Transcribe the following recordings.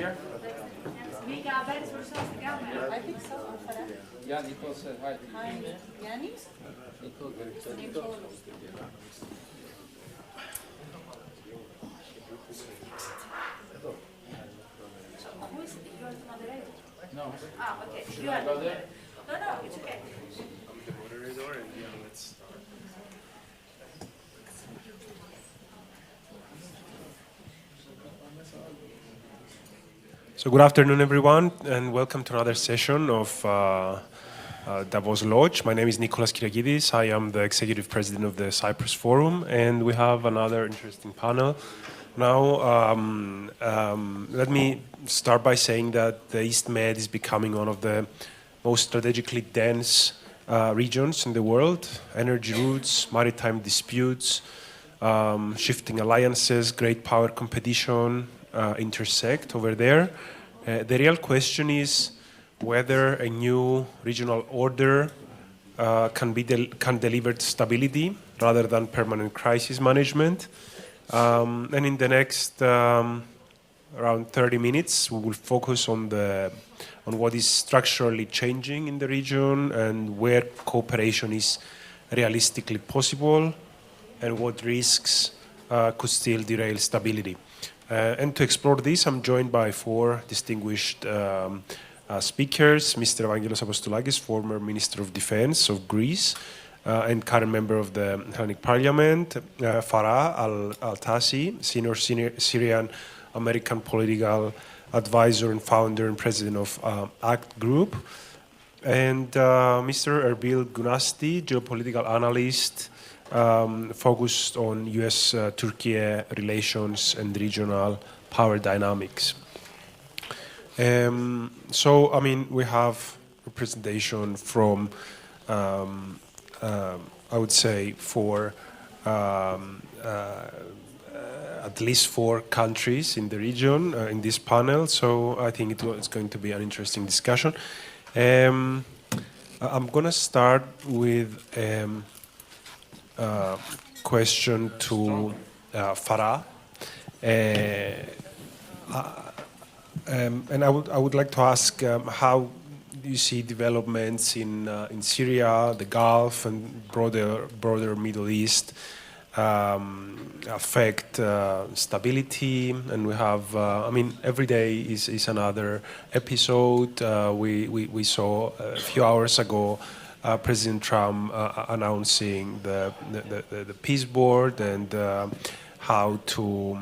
here? I think so. Farah. Yeah, Nicole said hi. Hi, Yannis? Nicole. Who is it? You're the moderator? No. Ah, okay. Should You I are go the there? moderator. No, it's okay. I'm the moderator, and let's start. So good afternoon, everyone, and welcome to another session of Davos Lodge. My name is Kyriakides. I am the executive president of the Cyprus Forum, and we have another interesting panel. Now, let me start by saying that the East Med is becoming one of the most strategically dense regions in the world. Energy routes, maritime disputes, shifting alliances, great power competition intersect over there. The real question is whether a new regional order can deliver stability rather than permanent crisis management. And in the next around 30 minutes, we will focus on what is structurally changing in the region and where cooperation is realistically possible and what risks could still derail stability. And to explore this, I'm joined by four distinguished speakers: Mr. Evangelos Apostolakis, former Minister of Defense of Greece and current member of the Hellenic Parliament; Farah Atassi, senior Syrian-American political advisor and founder and president of ACT Group; and Mr. Erbil Gunasti, geopolitical analyst, focused on US-Türkiye relations and regional power dynamics. So, I mean, we have representation from, I would say, at least 4 countries in the region in this panel. So I think it's going to be an interesting discussion. I'm going to start with question to Farah, and I would like to ask how do you see developments in Syria, the Gulf, and broader Middle East affect stability? And we have, I mean, every day is another episode. We saw a few hours ago President Trump announcing the peace board and how to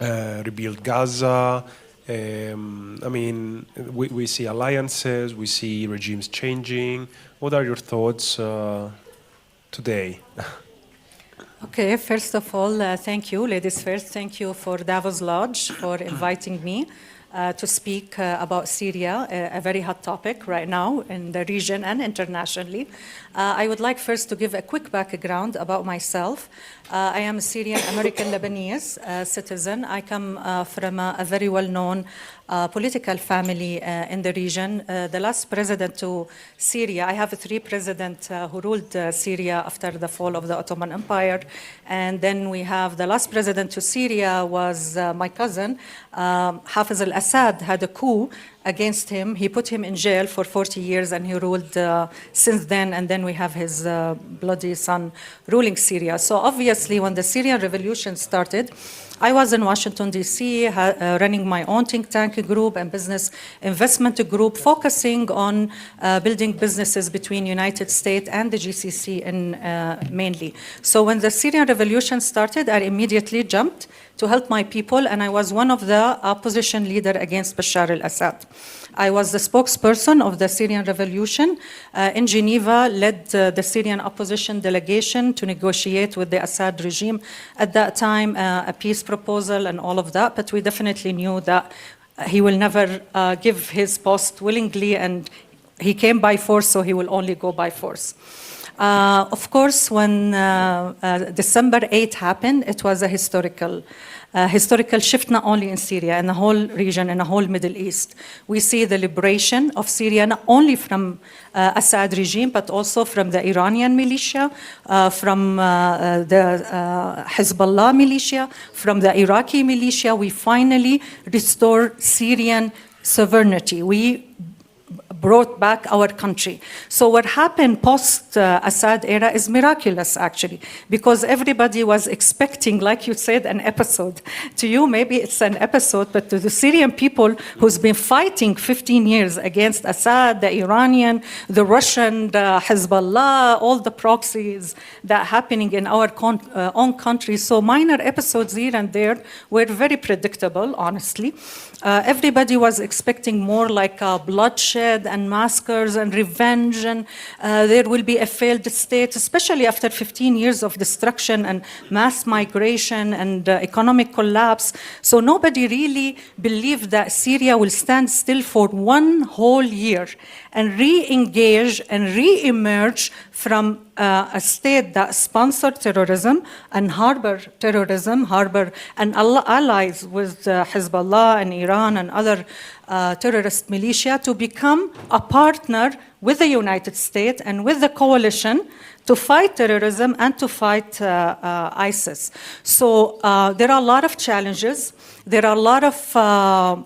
rebuild Gaza. I mean, we see alliances, we see regimes changing. What are your thoughts today? Okay, first of all, thank you, ladies first. Thank you for Davos Lodge for inviting me to speak about Syria, a very hot topic right now in the region and internationally. I would like first to give a quick background about myself. I am a Syrian-American Lebanese citizen. I come from a very well-known political family in the region. The last president to Syria, I have 3 presidents who ruled Syria after the fall of the Ottoman Empire. And then we have the last president to Syria was my cousin, Hafiz al-Assad, had a coup against him. He put him in jail for 40 years and he ruled since then, and then we have his bloody son ruling Syria. So obviously when the Syrian revolution started, I was in Washington, D.C., running my own think tank group and business investment group, focusing on building businesses between United States and the GCC mainly. So when the Syrian revolution started, I immediately jumped to help my people, and I was one of the opposition leaders against Bashar al-Assad. I was the spokesperson of the Syrian revolution in Geneva, led the Syrian opposition delegation to negotiate with the Assad regime at that time, a peace proposal and all of that, but we definitely knew that he will never give his post willingly, and he came by force, so he will only go by force. Of course, when December 8 happened, it was a historical shift not only in Syria, in the whole region, in the whole Middle East. We see the liberation of Syria not only from Assad regime, but also from the Iranian militia, from the Hezbollah militia, from the Iraqi militia. We finally restore Syrian sovereignty. We brought back our country. So what happened post-Assad era is miraculous, actually, because everybody was expecting, like you said, an episode. To you, maybe it's an episode, but to the Syrian people who's been fighting 15 years against Assad, the Iranian, the Russian, the Hezbollah, all the proxies that are happening in our own country. So minor episodes here and there were very predictable, honestly. Everybody was expecting more like bloodshed and massacres and revenge, and there will be a failed state, especially after 15 years of destruction and mass migration and economic collapse. So nobody really believed that Syria will stand still for one whole year and re-engage and re-emerge from a state that sponsored terrorism and harbor terrorism, and allies with Hezbollah and Iran and other terrorist militia to become a partner with the United States and with the coalition to fight terrorism and to fight ISIS. So there are a lot of challenges. There are a lot of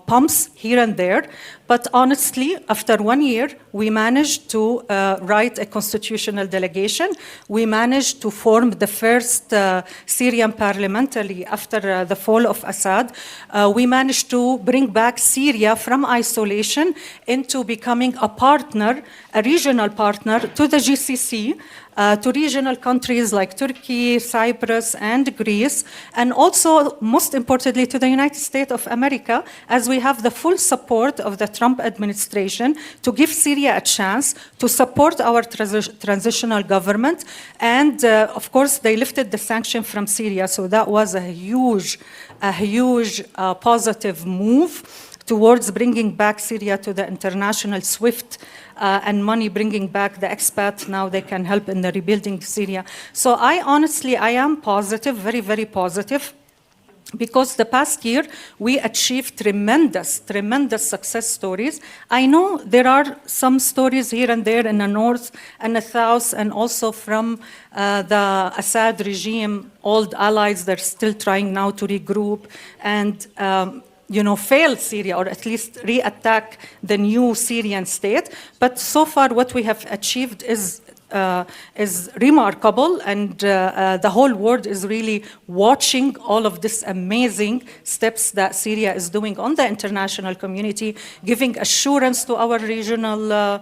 bumps here and there. But honestly, after 1 year, we managed to write a constitutional delegation. We managed to form the first Syrian parliamentary after the fall of Assad. We managed to bring back Syria from isolation into becoming a partner, a regional partner to the GCC, to regional countries like Turkey, Cyprus, and Greece, and also, most importantly, to the United States of America, as we have the full support of the Trump administration to give Syria a chance to support our transitional government. And, of course, they lifted the sanction from Syria, so that was a huge positive move towards bringing back Syria to the international SWIFT and money, bringing back the expats. Now they can help in the rebuilding Syria. So I am positive, very, very positive, because the past year we achieved tremendous success stories. I know there are some stories here and there in the north and the south, and also from the Assad regime, old allies, they're still trying now to regroup and fail Syria, or at least re-attack the new Syrian state. But so far what we have achieved is remarkable, and the whole world is really watching all of these amazing steps that Syria is doing on the international community, giving assurance to our regional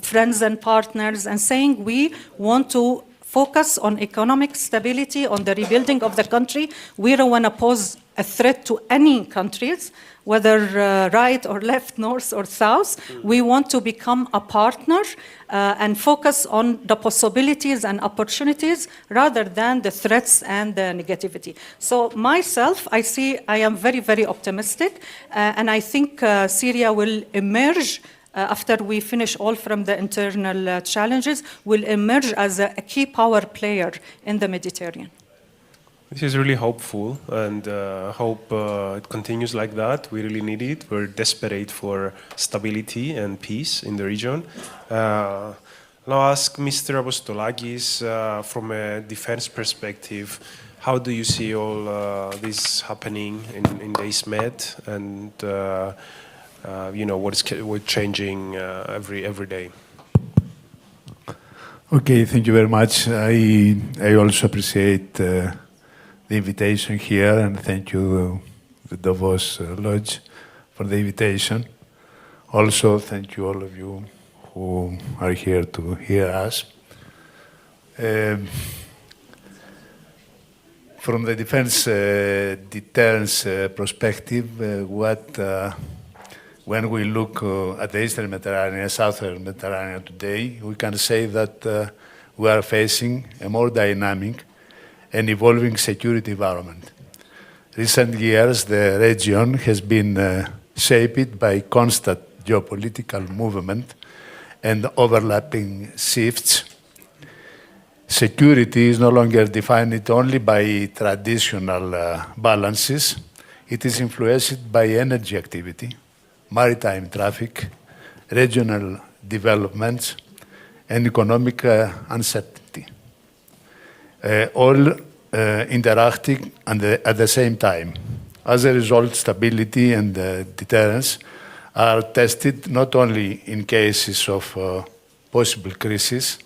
friends and partners, and saying we want to focus on economic stability, on the rebuilding of the country. We don't want to pose a threat to any countries, whether right or left, north or south. We want to become a partner and focus on the possibilities and opportunities rather than the threats and the negativity. So myself, I am very, very optimistic, and I think Syria will emerge after we finish all from the internal challenges, will emerge as a key power player in the Mediterranean. This is really hopeful, and hope it continues like that. We really need it. We're desperate for stability and peace in the region. Now ask Mr. Apostolakis, from a defense perspective, how do you see all this happening in the ISMED, and what's changing every day? Okay, thank you very much. I also appreciate the invitation here, and thank you, the Davos Lodge, for the invitation. Also, thank you all of you who are here to hear us. From the defense deterrence perspective, when we look at the Eastern Mediterranean, Southern Mediterranean today, we can say that we are facing a more dynamic and evolving security environment. Recent years, the region has been shaped by constant geopolitical movement and overlapping shifts security is no longer defined only by traditional balances. It is influenced by energy activity, maritime traffic, regional developments, and economic uncertainty, all interacting at the same time. As a result, stability and deterrence are tested not only in cases of possible crisis,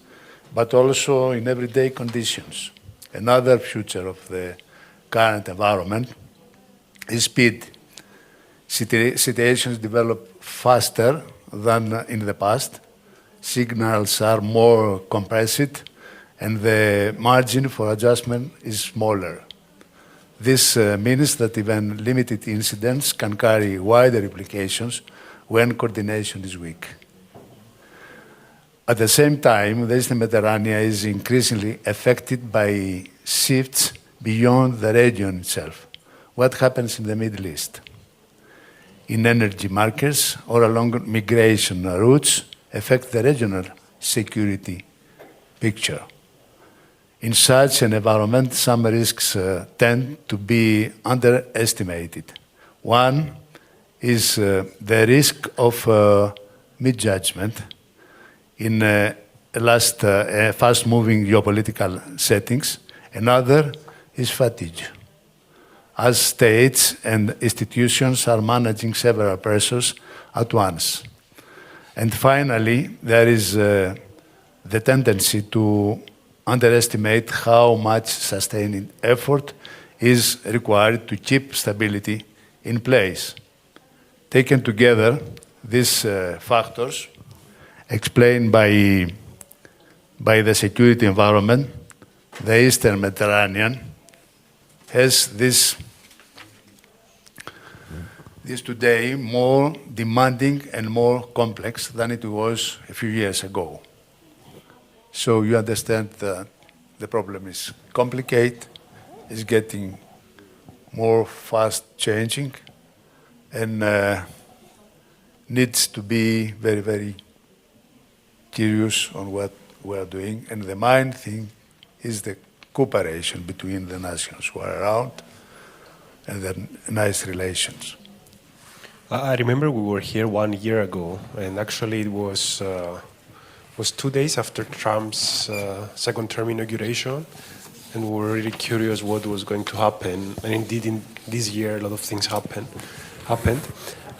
but also in everyday conditions. Another feature of the current environment is speed. Situations develop faster than in the past. Signals are more compressed, and the margin for adjustment is smaller. This means that even limited incidents can carry wider implications when coordination is weak. At the same time, the Eastern Mediterranean is increasingly affected by shifts beyond the region itself. What happens in the Middle East? In energy markets or along migration routes affect the regional security picture. In such an environment, some risks tend to be underestimated. One is the risk of misjudgment in fast-moving geopolitical settings. Another is fatigue, as states and institutions are managing several pressures at once. And finally, there is the tendency to underestimate how much sustained effort is required to keep stability in place. Taken together, these factors explained by the security environment, the Eastern Mediterranean has this today more demanding and more complex than it was a few years ago. So you understand that the problem is complicated, is getting more fast changing, and needs to be very, very curious on what we are doing. And the main thing is the cooperation between the nations who are around and the nice relations. I remember we were here 1 year ago, and actually it was 2 days after Trump's second term inauguration, and we were really curious what was going to happen. And indeed, in this year, a lot of things happened.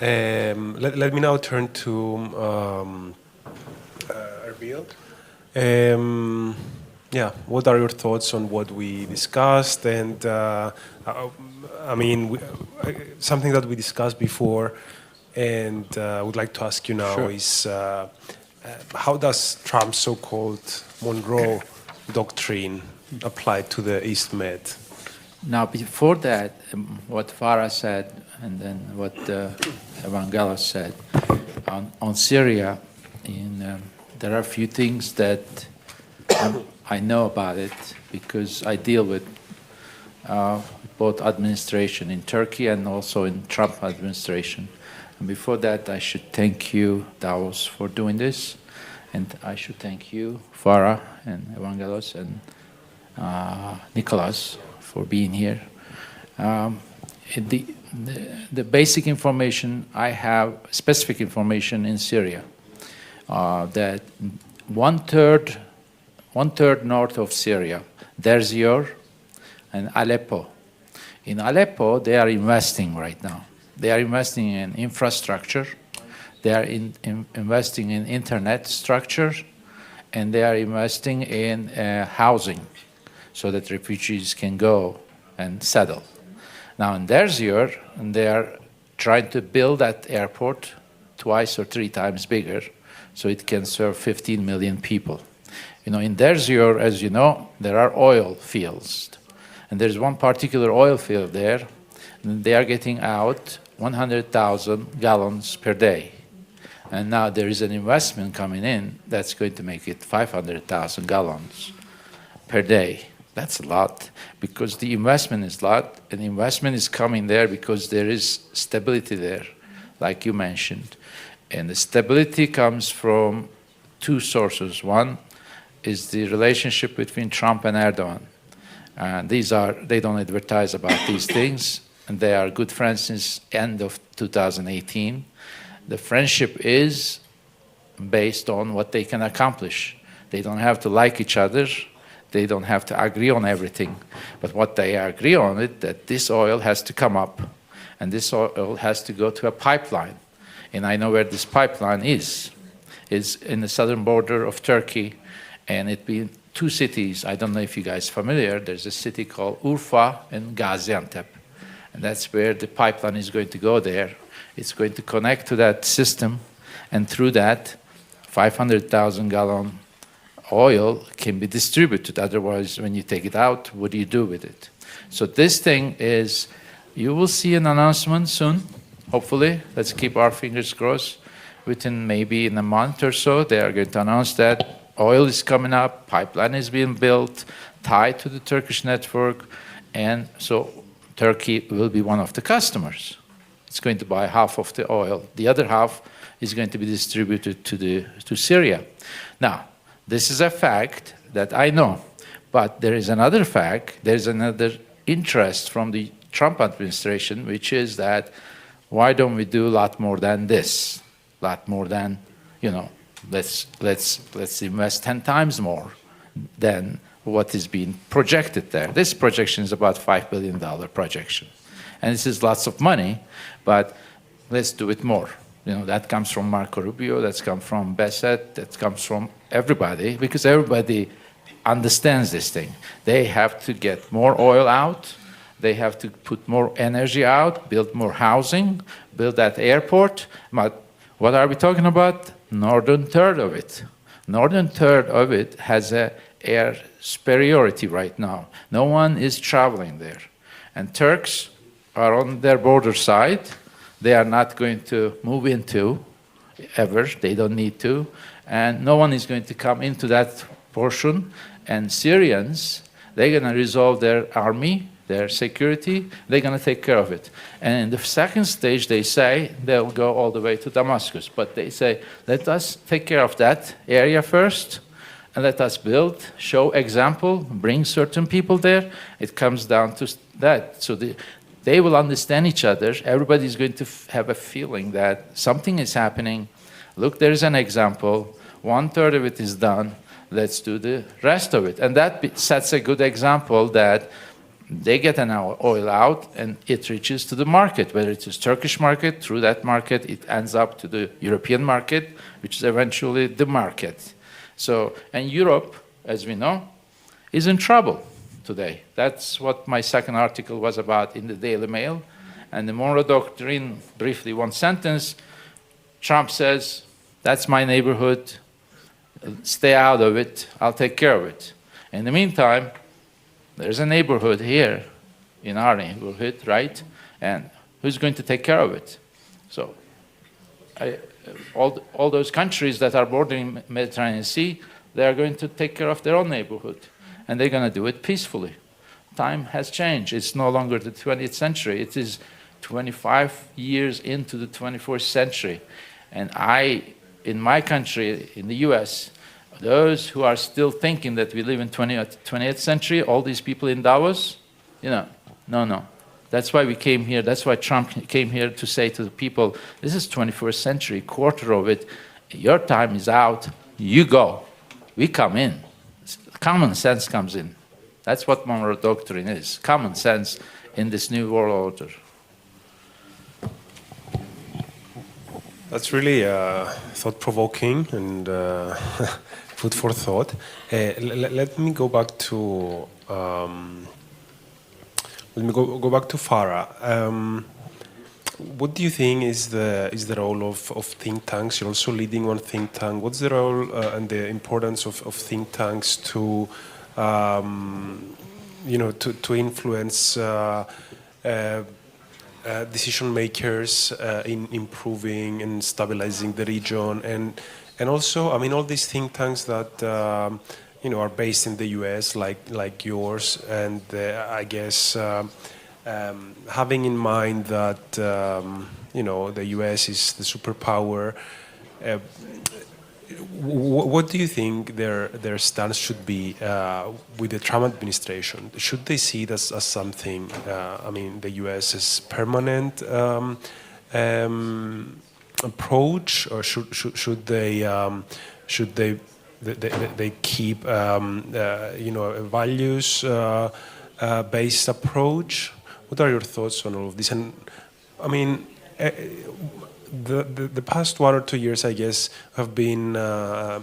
Let me now turn to Erbil. What are your thoughts on what we discussed? And something that we discussed before, and I would like to ask you now is how does Trump's so-called Monroe Doctrine apply to the East Med? Now, before that, what Farah said, and then what Evangelos said on Syria, there are a few things that I know about it because I deal with both administration in Turkey and also in Trump administration. And before that, I should thank you, Davos, for doing this, and I should thank you, Farah and Evangelos and Nicholas, for being here. The basic information I have, specific information in Syria, that one third north of Syria, Derzior and Aleppo. In Aleppo, they are investing right now. They are investing in infrastructure, they are investing in internet structure, and they are investing in housing so that refugees can go and settle. Now in Derzior, they are trying to build that airport twice or 3 times bigger so it can serve 15 million people. In Derzior, as you know, there are oil fields. And there's one particular oil field there, and they are getting out 100,000 gallons per day. And now there is an investment coming in that's going to make it 500,000 gallons per day. That's a lot, because the investment is a lot, and the investment is coming there because there is stability there, like you mentioned. And the stability comes from 2 sources. One, is the relationship between Trump and Erdogan. They don't advertise about these things, and they are good friends since end of 2018. The friendship is based on what they can accomplish. They don't have to like each other. They don't have to agree on everything. But what they agree on is that this oil has to come up, and this oil has to go to a pipeline. And I know where this pipeline is. It's in the southern border of Turkey, and it be two cities. I don't know if you guys are familiar. There's a city called Urfa and Gaziantep. And that's where the pipeline is going to go there. It's going to connect to that system, and through that, 500,000 gallon oil can be distributed. Otherwise, when you take it out, what do you do with it? So this thing is, you will see an announcement soon, hopefully. Let's keep our fingers crossed. Within maybe in a month or so, they are going to announce that oil is coming up, pipeline is being built, tied to the Turkish network, and so Turkey will be one of the customers. It's going to buy half of the oil. The other half is going to be distributed to Syria. Now, this is a fact that I know, but there is another fact, there's another interest from the Trump administration, which is that why don't we do a lot more than this? A lot more than, let's invest 10 times more than what is being projected there. This projection is about $5 billion projection. And this is lots of money, but let's do it more. That comes from Marco Rubio, that's come from Besset, that comes from everybody, because everybody understands this thing. They have to get more oil out, they have to put more energy out, build more housing, build that airport. But what are we talking about? Northern third of it. Northern third of it has an air superiority right now. No one is traveling there. And Turks are on their border side. They are not going to move into ever. They don't need to. And no one is going to come into that portion. And Syrians, they're going to resolve their army, their security. They're going to take care of it. And in the second stage, they say they'll go all the way to Damascus. But they say, let us take care of that area first, and let us build, show example, bring certain people there. It comes down to that. So they will understand each other. Everybody's going to have a feeling that something is happening. Look, there's an example. 1/3 of it is done. Let's do the rest of it. And that sets a good example that they get an oil out and it reaches to the market, whether it is Turkish market, through that market, it ends up to the European market, which is eventually the market. So, and Europe, as we know, is in trouble today. That's what my second article was about in the Daily Mail. And the Monroe Doctrine, briefly one sentence, Trump says, that's my neighborhood, stay out of it, I'll take care of it. In the meantime, there's a neighborhood here, in our neighborhood, right? And who's going to take care of it? So, all those countries that are bordering the Mediterranean Sea, they are going to take care of their own neighborhood. And they're going to do it peacefully. Time has changed. It's no longer the 20th century. It is 25 years into the 21st century. And in my country, in the US, those who are still thinking that we live in 20th century, all these people in Davos, no. That's why we came here. That's why Trump came here to say to the people, this is 21st century, quarter of it. Your time is out. You go. We come in. Common sense comes in. That's what Monroe Doctrine is. Common sense in this new world order. That's really thought-provoking and food for thought. Let me go back to Farah. What do you think is the role of think tanks? You're also leading one think tank. What's the role and the importance of think tanks to influence decision makers in improving and stabilizing the region, and also, I mean, all these think tanks that are based in the U.S. like yours, and I guess having in mind that the U.S. is the superpower. what do you think their stance should be with the Trump administration? Should they see it as something? I mean, the U.S. is permanent approach, or should they keep a values based approach? What are your thoughts on all of this? And I mean, the past 1 or 2 years, I guess, have been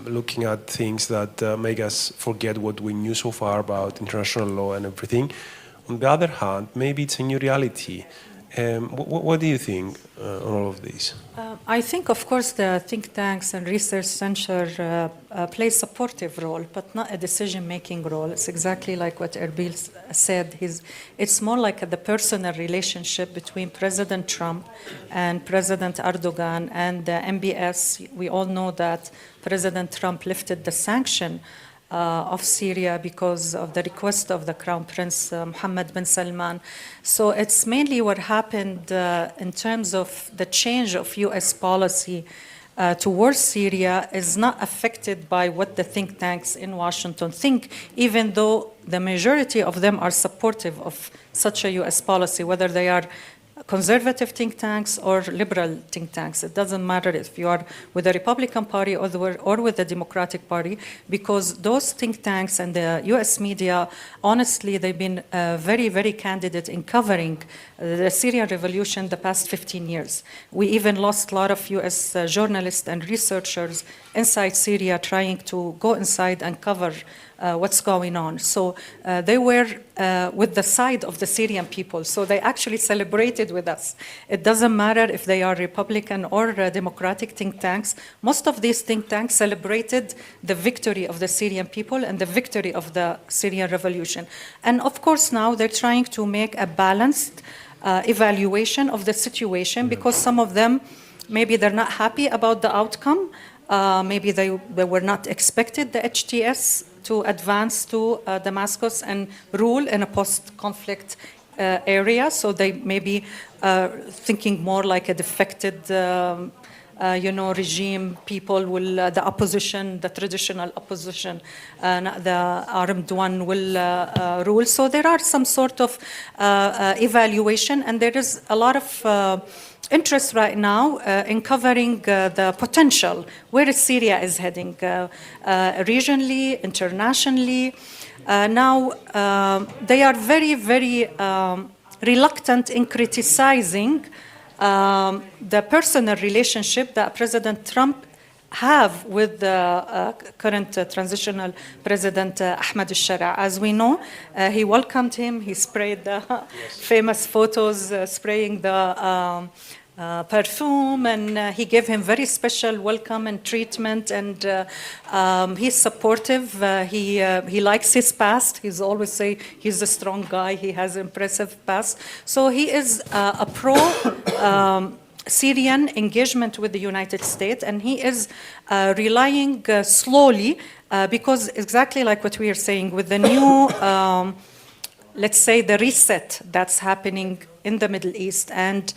looking at things that make us forget what we knew so far about international law and everything. On the other hand, maybe it's a new reality. What do you think on all of this? I think, of course, the think tanks and research center play a supportive role, but not a decision-making role. It's exactly like what Erbil said. It's more like the personal relationship between President Trump and President Erdogan and the MBS. We all know that President Trump lifted the sanction of Syria because of the request of the Crown Prince Mohammed bin Salman. So it's mainly what happened in terms of the change of U.S. policy towards Syria is not affected by what the think tanks in Washington think, even though the majority of them are supportive of such a U.S. policy, whether they are conservative think tanks or liberal think tanks. It doesn't matter if you are with the Republican Party or with the Democratic Party, because those think tanks and the US media, honestly, they've been very, very candid in covering the Syrian revolution the past 15 years. We even lost a lot of US journalists and researchers inside Syria trying to go inside and cover what's going on. So they were with the side of the Syrian people. So they actually celebrated with us. It doesn't matter if they are Republican or Democratic think tanks. Most of these think tanks celebrated the victory of the Syrian people and the victory of the Syrian revolution. And of course now they're trying to make a balanced evaluation of the situation, because some of them, maybe they're not happy about the outcome. Maybe they were not expected the HTS to advance to Damascus and rule in a post-conflict area. So they may be thinking more like a defected regime. People will, the opposition, the traditional opposition, the armed one will rule. So there are some sort of evaluation, and there is a lot of interest right now in covering the potential, where Syria is heading, regionally, internationally. Now, they are very, very reluctant in criticizing the personal relationship that President Trump have with the current transitional president Ahmed al-Shara. As we know, he welcomed him. He sprayed the famous photos, spraying the perfume, and he gave him very special welcome and treatment, and he's supportive. He likes his past. He's always say he's a strong guy. He has impressive past. So he is a pro Syrian engagement with the United States, and he is relying slowly because exactly like what we are saying with the new let's say the reset that's happening in the Middle East and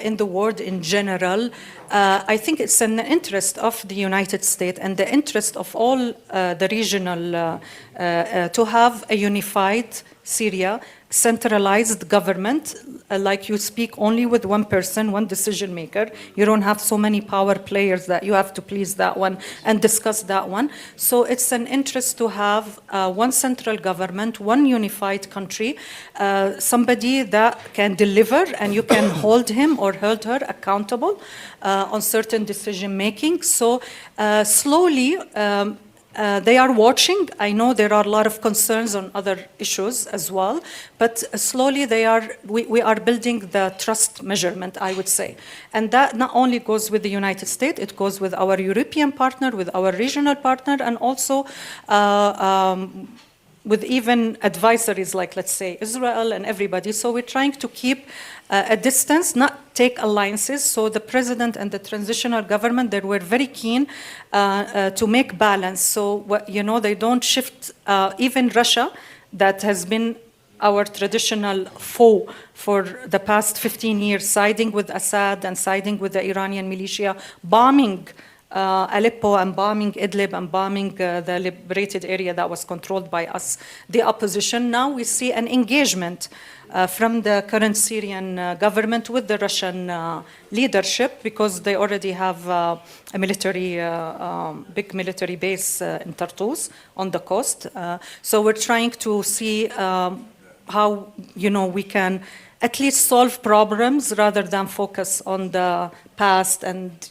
in the world in general, I think it's in the interest of the United States and the interest of all the regional to have a unified Syria, centralized government, like you speak only with one person, one decision maker. You don't have so many power players that you have to please that one and discuss that one. So it's an interest to have one central government, one unified country, somebody that can deliver and you can hold him or hold her accountable on certain decision making. So slowly, they are watching. I know there are a lot of concerns on other issues as well, but slowly we are building the trust measurement, I would say. And that not only goes with the United States, it goes with our European partner, with our regional partner, and also with even advisories like, let's say, Israel and everybody. So we're trying to keep a distance, not take alliances. So the president and the transitional government, they were very keen to make balance. So, they don't shift, even Russia, that has been our traditional foe for the past 15 years, siding with Assad and siding with the Iranian militia, bombing Aleppo and bombing Idlib and bombing the liberated area that was controlled by us, the opposition. Now we see an engagement from the current Syrian government with the Russian leadership, because they already have a military, big military base in Tartus on the coast. So we're trying to see how we can at least solve problems rather than focus on the past and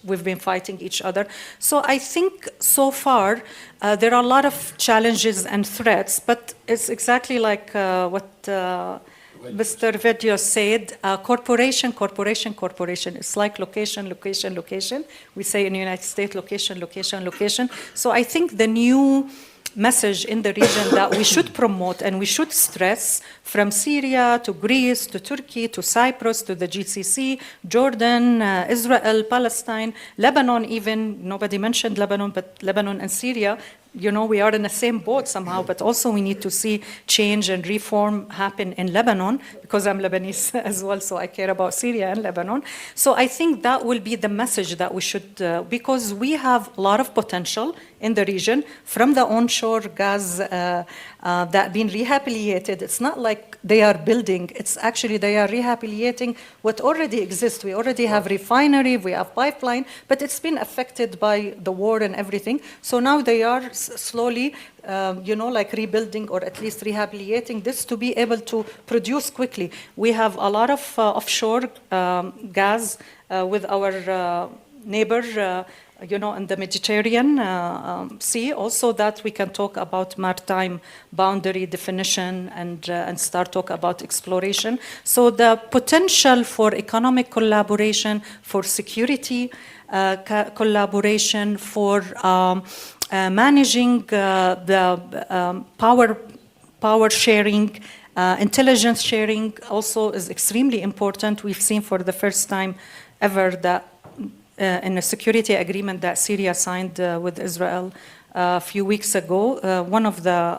we've been fighting each other. So I think so far there are a lot of challenges and threats, but it's exactly like what Mr. Evangelos said, corporation. It's like location. We say in the United States, location. So I think the new message in the region that we should promote and we should stress, from Syria to Greece to Turkey to Cyprus to the GCC, Jordan, Israel, Palestine, Lebanon even. Nobody mentioned Lebanon, but Lebanon and Syria, we are in the same boat somehow, but also we need to see change and reform happen in Lebanon, because I'm Lebanese as well, so I care about Syria and Lebanon. So I think that will be the message that we should, because we have a lot of potential in the region from the onshore gas that been rehabilitated. It's not like they are building, it's actually they are rehabilitating what already exists. We already have refinery, we have pipeline, but it's been affected by the war and everything. So now they are slowly, like rebuilding or at least rehabilitating this to be able to produce quickly. We have a lot of offshore gas with our neighbor, in the Mediterranean Sea, also that we can talk about maritime boundary definition and start talk about exploration. So the potential for economic collaboration, for security collaboration, for managing the power sharing, intelligence sharing also is extremely important. We've seen for the first time ever that in a security agreement that Syria signed with Israel a few weeks ago, one of the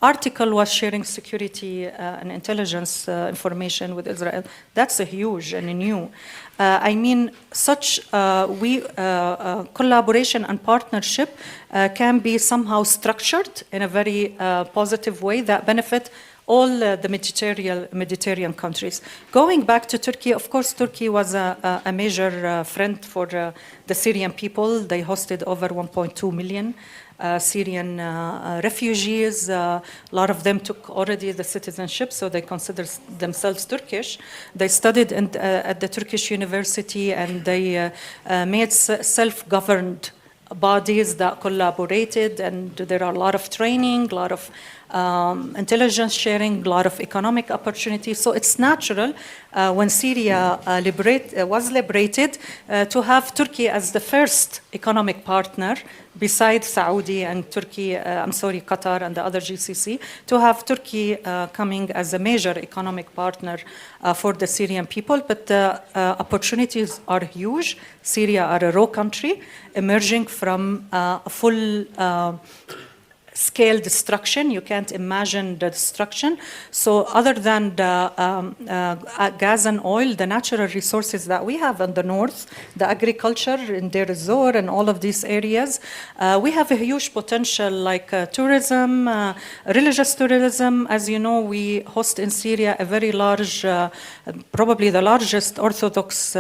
article was sharing security and intelligence information with Israel. That's a huge and a new. Such collaboration and partnership can be somehow structured in a very positive way that benefit all the Mediterranean countries. Going back to Turkey, of course, Turkey was a major friend for the Syrian people. They hosted over 1.2 million Syrian refugees. A lot of them took already the citizenship, so they consider themselves Turkish. They studied at the Turkish university, and they made self-governed bodies that collaborated, and there are a lot of training, a lot of intelligence sharing, a lot of economic opportunities. So it's natural when Syria was liberated to have Turkey as the first economic partner, besides Saudi and Qatar and the other GCC, to have Turkey coming as a major economic partner for the Syrian people. But the opportunities are huge. Syria are a raw country emerging from a full scale destruction. You can't imagine the destruction. So other than the gas and oil, the natural resources that we have in the north, the agriculture in Deir ez-Zor and all of these areas, we have a huge potential, like tourism, religious tourism. As you know, we host in Syria a very large, probably the largest Orthodox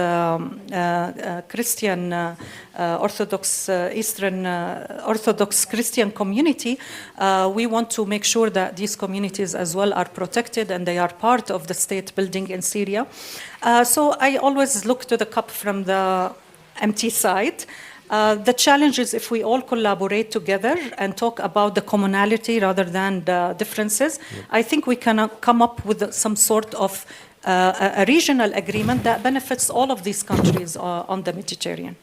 Christian Eastern Orthodox Christian community. We want to make sure that these communities as well are protected and they are part of the state building in Syria. So I always look to the cup from the empty side. The challenge is if we all collaborate together and talk about the commonality rather than the differences, I think we can come up with some sort of a regional agreement that benefits all of these countries on the Mediterranean.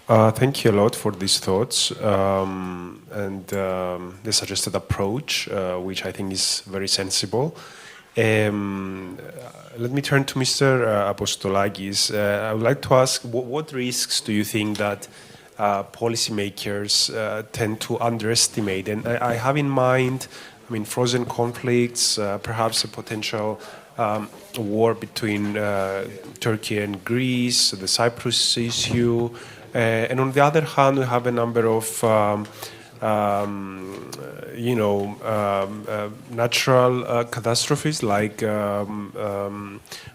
Thank you a lot for these thoughts and the suggested approach, which I think is very sensible. Let me turn to Mr. Apostolakis. I would like to ask, what risks do you think that policymakers tend to underestimate? And I have in mind, frozen conflicts, perhaps a potential war between Turkey and Greece, the Cyprus issue, and on the other hand, we have a number of natural catastrophes like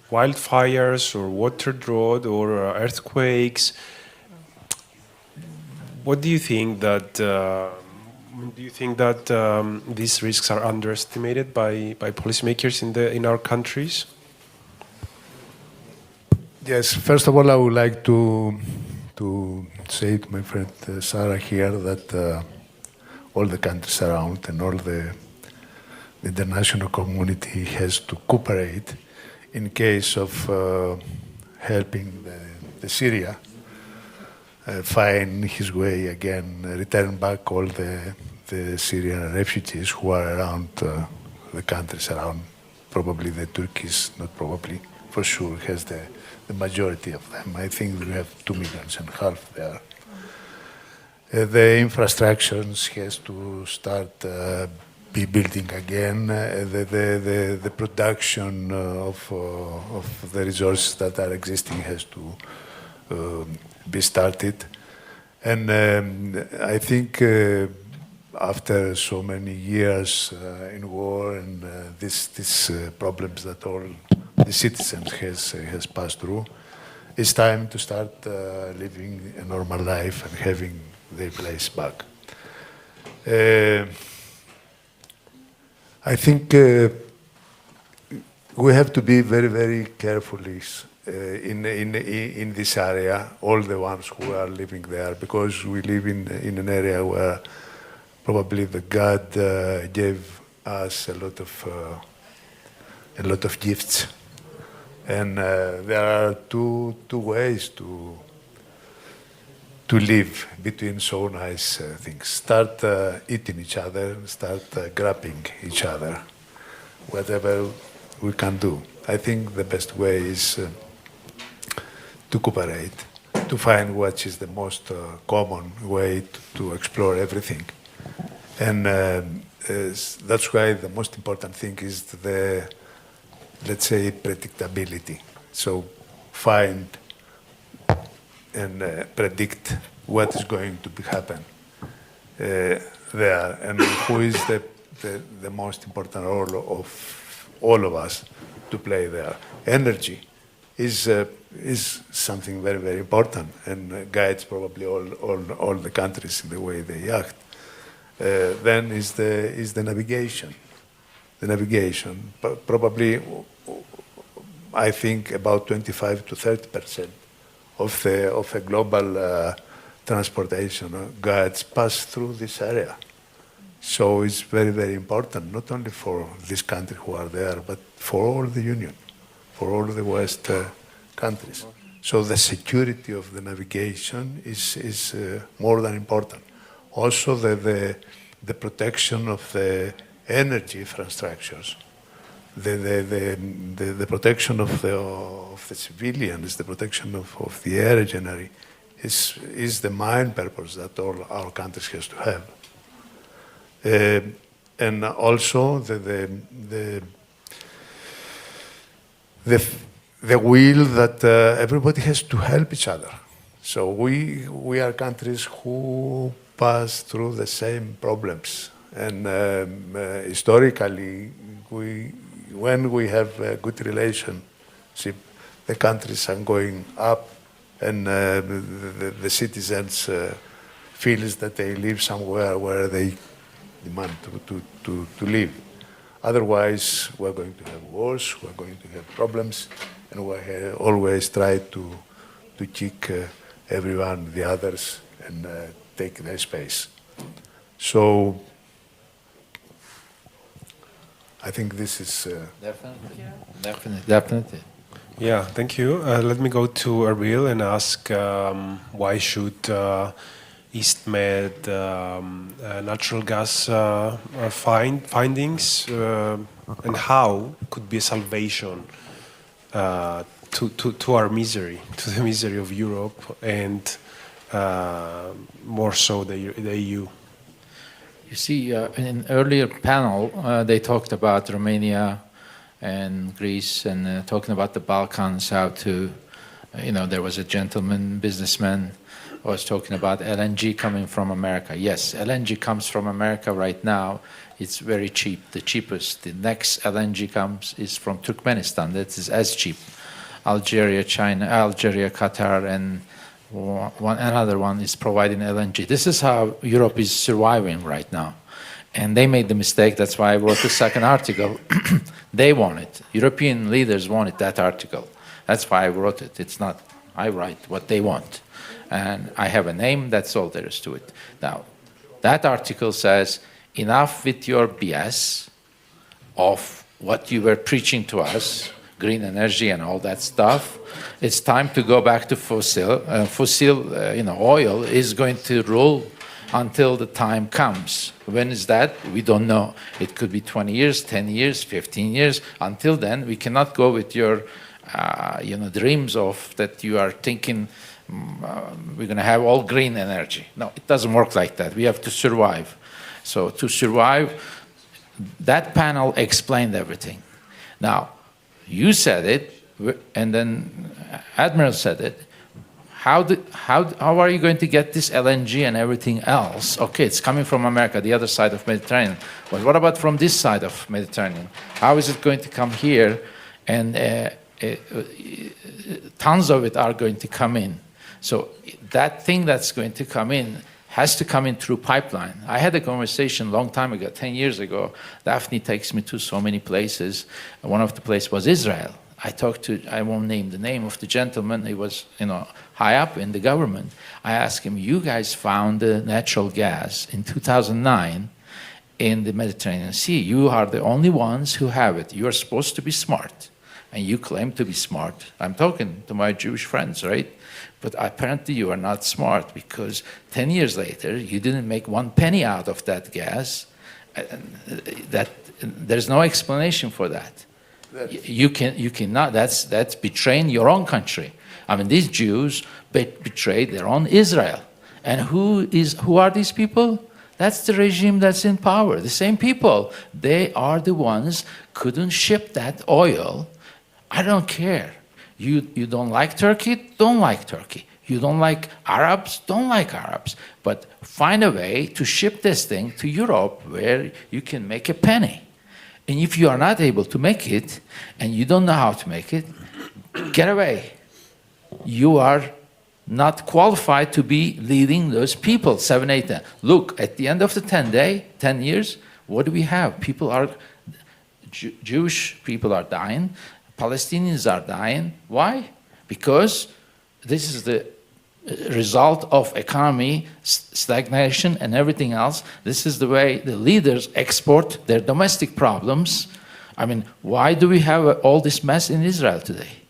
wildfires or water drought or earthquakes. What do you think that these risks are underestimated by policymakers in our countries? Yes, first of all, I would like to say to my friend Sarah here that all the countries around and all the international community has to cooperate in case of helping the Syria find his way again, return back all the Syrian refugees who are around the countries around. Probably the Turkish, not probably, for sure, has the majority of them. I think we have 2.5 million there. The infrastructures has to start be building again. The production of the resources that are existing has to be started. And I think after so many years in war and these problems that all the citizens has passed through, it's time to start living a normal life and having their place back. I think we have to be very, very carefully in this area, all the ones who are living there, because we live in an area where probably the God gave us a lot of gifts, and there are two ways to live between so nice things. Start eating each other, start grabbing each other, whatever we can do. I think the best way is to cooperate, to find what is the most common way to explore everything. And that's why the most important thing is the, let's say, predictability. So find and predict what is going to happen there, and who is the most important role of all of us to play there. Energy is something very, very important and guides probably all the countries in the way they act. Then is the navigation. The navigation, probably, I think about 25 to 30% of a global transportation guides pass through this area. So it's very, very important, not only for this country who are there, but for all the Union, for all the West countries. So the security of the navigation is more than important. Also the protection of the energy infrastructures, the protection of the civilians, the protection of the air generally is the main purpose that all our countries has to have. And also the will that everybody has to help each other. So we are countries who pass through the same problems, and historically, when we have a good relationship, the countries are going up, and the citizens feels that they live somewhere where they demand to live. Otherwise, we're going to have wars, we're going to have problems, and we always try to kick everyone, the others, and take their space. So I think this is... Definitely. Yeah, thank you. Let me go to Erbil and ask why should EastMed natural gas findings and how could be a salvation to our misery, to the misery of Europe and more so the EU. You see, in an earlier panel, they talked about Romania and Greece, and talking about the Balkans, how to, there was a gentleman, businessman, was talking about LNG coming from America. Yes, LNG comes from America right now. It's very cheap, the cheapest. The next LNG is from Turkmenistan. That is as cheap. Algeria, Qatar, and another one is providing LNG. This is how Europe is surviving right now. And they made the mistake. That's why I wrote the second article. They want it. European leaders wanted that article. That's why I wrote it. It's not I write what they want. And I have a name. That's all there is to it. Now, that article says, enough with your BS of what you were preaching to us, green energy and all that stuff. It's time to go back to fossil. Oil is going to rule until the time comes. When is that? We don't know. It could be 20 years, 10 years, 15 years. Until then, we cannot go with your dreams of that you are thinking we're going to have all green energy. No, it doesn't work like that. We have to survive. So to survive, that panel explained everything. Now, you said it, and then Admiral said it. How are you going to get this LNG and everything else? Okay, it's coming from America, the other side of Mediterranean. But what about from this side of Mediterranean? How is it going to come here? And tons of it are going to come in. So that thing that's going to come in has to come in through pipeline. I had a conversation a long time ago, 10 years ago. Daphne takes me to so many places. One of the places was Israel. I won't name the name of the gentleman. He was, high up in the government. I asked him, you guys found the natural gas in 2009 in the Mediterranean Sea. You are the only ones who have it. You are supposed to be smart. And you claim to be smart. I'm talking to my Jewish friends, right? But apparently you are not smart because 10 years later, you didn't make 1 penny out of that gas. There's no explanation for that. You cannot, that's betraying your own country. I mean, these Jews betrayed their own Israel. And who are these people? That's the regime that's in power. The same people. They are the ones couldn't ship that oil. I don't care. You don't like Turkey? Don't like Turkey. You don't like Arabs? Don't like Arabs. But find a way to ship this thing to Europe where you can make a penny. And if you are not able to make it, and you don't know how to make it, get away. You are not qualified to be leading those people, 7, 8, 10. Look, at the end of the 10 years, what do we have? Jewish people are dying. Palestinians are dying. Why? Because this is the result of economy, stagnation, and everything else. This is the way the leaders export their domestic problems. I mean, why do we have all this mess in Israel today?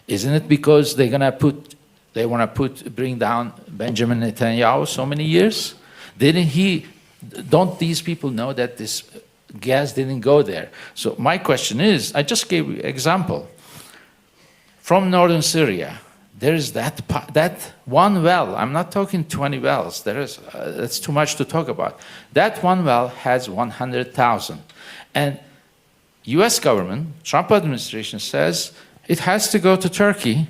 Isn't it because they want to bring down Benjamin Netanyahu so many years? Don't these people know that this gas didn't go there? So my question is, I just gave you an example. From northern Syria, there is that one well. I'm not talking 20 wells. That's too much to talk about. That one well has 100,000. And US government, Trump administration says it has to go to Turkey,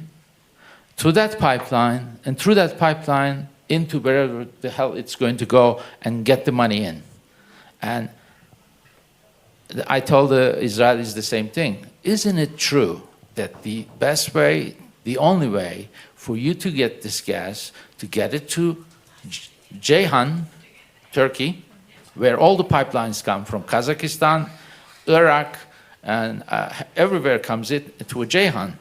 to that pipeline, and through that pipeline into wherever the hell it's going to go and get the money in. And I told the Israelis the same thing. Isn't it true that the best way, the only way for you to get this gas, to get it to Ceyhan, Turkey, where all the pipelines come from Kazakhstan, Iraq, and everywhere comes it to a Ceyhan.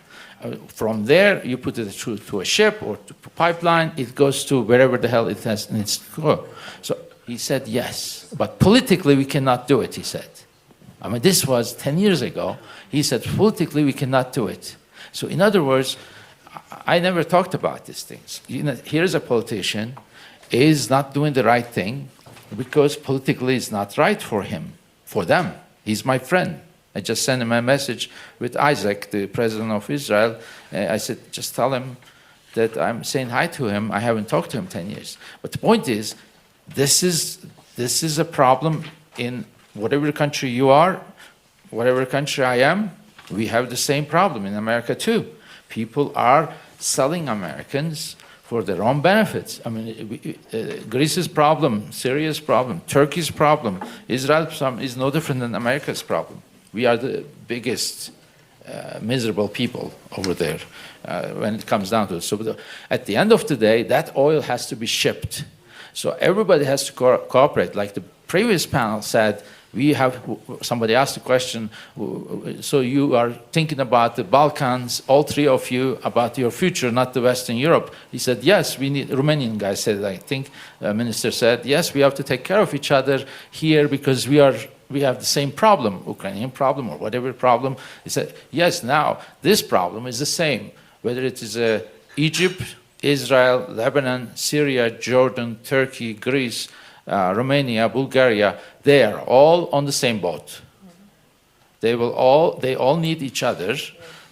From there, you put it to a ship or to a pipeline, it goes to wherever the hell it needs to go. So he said yes, but politically we cannot do it, he said. I mean, this was 10 years ago. He said, politically, we cannot do it. So in other words, I never talked about these things. Here's a politician, is not doing the right thing because politically it's not right for him, for them. He's my friend. I just sent him a message with Isaac, the president of Israel. I said, just tell him that I'm saying hi to him. I haven't talked to him 10 years. But the point is, this is a problem in whatever country you are, whatever country I am, We have the same problem in America too. People are selling Americans for their own benefits. I mean, Greece's problem, Syria's problem, Turkey's problem, Israel's problem is no different than America's problem. We are the biggest miserable people over there when it comes down to it. So at the end of the day, that oil has to be shipped. So everybody has to cooperate. Like the previous panel said, somebody asked a question, so you are thinking about the Balkans, all three of you, about your future, not the Western Europe. He said, yes, we need, Romanian guy said, I think, minister said, yes, we have to take care of each other here because we have the same problem, Ukrainian problem or whatever problem. He said, yes, now this problem is the same, whether it is Egypt, Israel, Lebanon, Syria, Jordan, Turkey, Greece, Romania, Bulgaria, they are all on the same boat. They all need each other.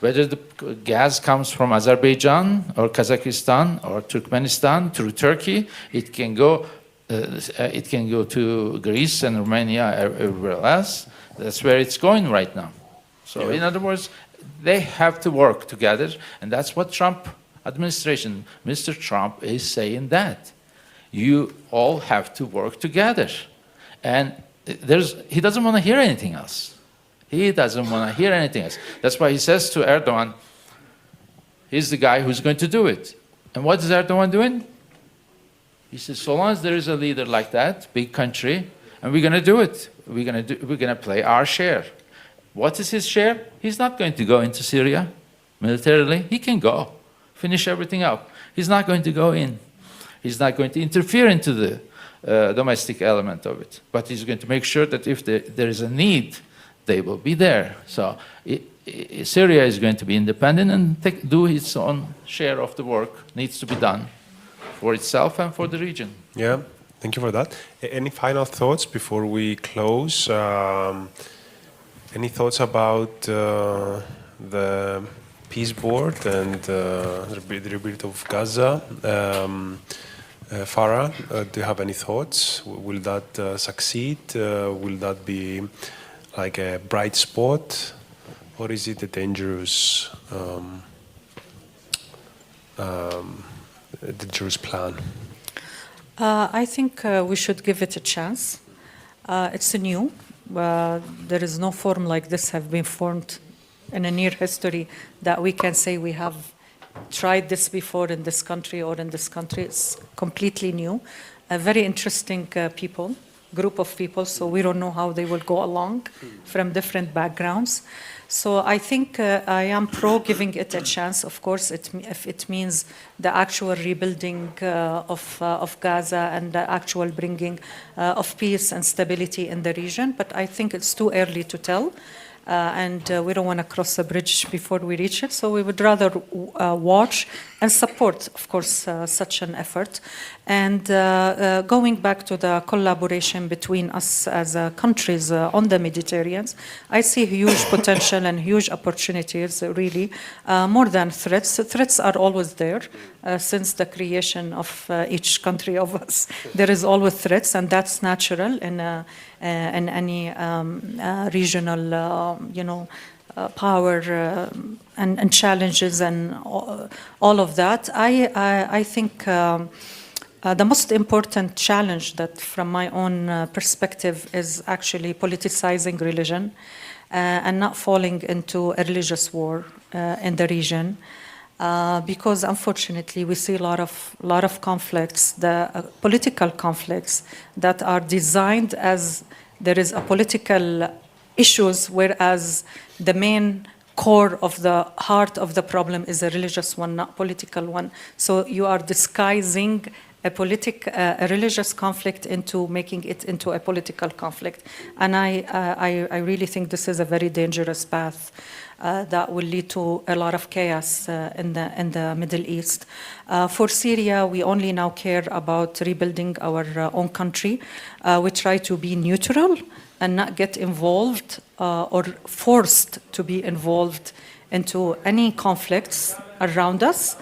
Whether the gas comes from Azerbaijan or Kazakhstan or Turkmenistan through Turkey, it can go to Greece and Romania, everywhere else. That's where it's going right now. So in other words, they have to work together, and that's what Trump administration, Mr. Trump is saying that. You all have to work together. And he doesn't want to hear anything else. He doesn't want to hear anything else. That's why he says to Erdogan, he's the guy who's going to do it. And what is Erdogan doing? He says, so long as there is a leader like that, big country, and we're going to do it. We're going to play our share. What is his share? He's not going to go into Syria militarily. He can go, finish everything up. He's not going to go in. He's not going to interfere into the domestic element of it. But he's going to make sure that if there is a need, they will be there. So Syria is going to be independent and do its own share of the work needs to be done for itself and for the region. Yeah, thank you for that. Any final thoughts before we close? Any thoughts about the peace board and the rebuild of Gaza? Farah, do you have any thoughts? Will that succeed? Will that be like a bright spot? Or is it a dangerous plan? I think we should give it a chance. It's new. There is no forum like this have been formed in a near history that we can say we have tried this before in this country or in this country. It's completely new. A very interesting group of people, so we don't know how they will go along from different backgrounds. So I think I am pro giving it a chance. Of course, if it means the actual rebuilding of Gaza and the actual bringing of peace and stability in the region. But I think it's too early to tell. And we don't want to cross a bridge before we reach it. So we would rather watch and support, of course, such an effort. And going back to the collaboration between us as countries on the Mediterranean, I see huge potential and huge opportunities, really, more than threats. Threats are always there since the creation of each country of us. There is always threats, and that's natural in any regional, power and challenges and all of that. I think the most important challenge that, from my own perspective, is actually politicizing religion and not falling into a religious war in the region. Because unfortunately we see a lot of conflicts, the political conflicts that are designed as there is a political issues, whereas the main core of the heart of the problem is a religious one, not political one. So you are disguising a religious conflict into making it into a political conflict. And I really think this is a very dangerous path that will lead to a lot of chaos in the Middle East. For Syria, we only now care about rebuilding our own country. We try to be neutral and not get involved or forced to be involved into any conflicts around us.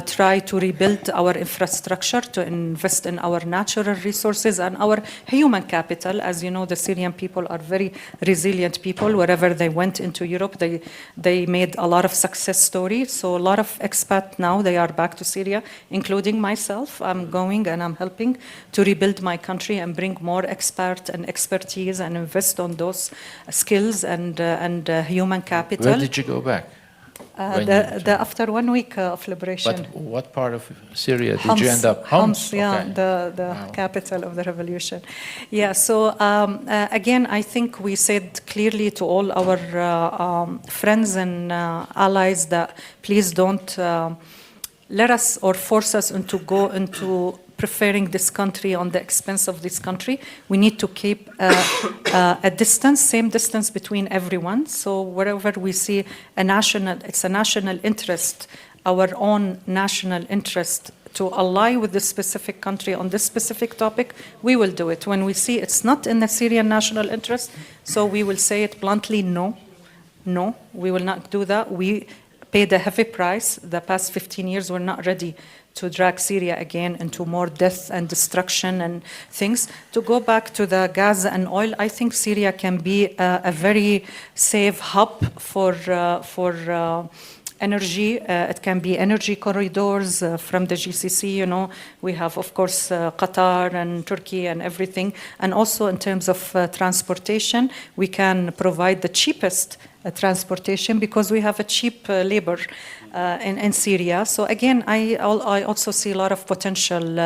try to rebuild our infrastructure, to invest in our natural resources and our human capital. As you know, the Syrian people are very resilient people. Wherever they went into Europe, they made a lot of success stories. So a lot of expats now, they are back to Syria, including myself. I'm going and I'm helping to rebuild my country and bring more expert and expertise and invest on those skills and human capital. Where did you go back? After 1 week of liberation. But what part of Syria did you end up? Homs, yeah, Okay. the capital of the revolution. Yeah, so again, I think we said clearly to all our friends and allies that please don't let us or force us into go into preferring this country on the expense of this country. We need to keep a distance, same distance between everyone. So wherever we see it's a national interest, our own national interest to ally with this specific country on this specific topic, we will do it. When we see it's not in the Syrian national interest, so we will say it bluntly, no, we will not do that. We paid a heavy price. The past 15 years, we're not ready to drag Syria again into more death and destruction and things. To go back to the gas and oil, I think Syria can be a very safe hub for energy. It can be energy corridors from the GCC, you know. We have, of course, Qatar and Türkiye and everything. And also in terms of transportation, we can provide the cheapest transportation because we have a cheap labor in Syria. So again, I also see a lot of potential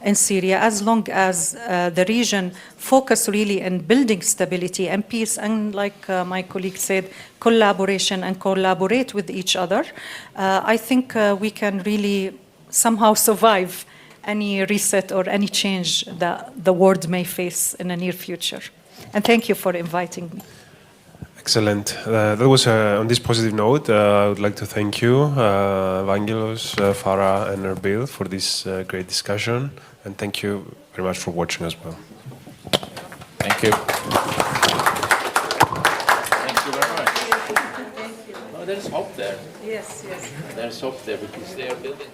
in Syria as long as the region focus really in building stability and peace, and like my colleague said, collaboration and collaborate with each other. I think we can really somehow survive any reset or any change that the world may face in the near future. And thank you for inviting me. Excellent. That was on this positive note. I would like to thank you, Evangelos, Farah, and Erbil for this great discussion, and thank you very much for watching as well. Thank you. Thank you very much. Oh, there's hope there. Yes, yes. There's hope there because they are building.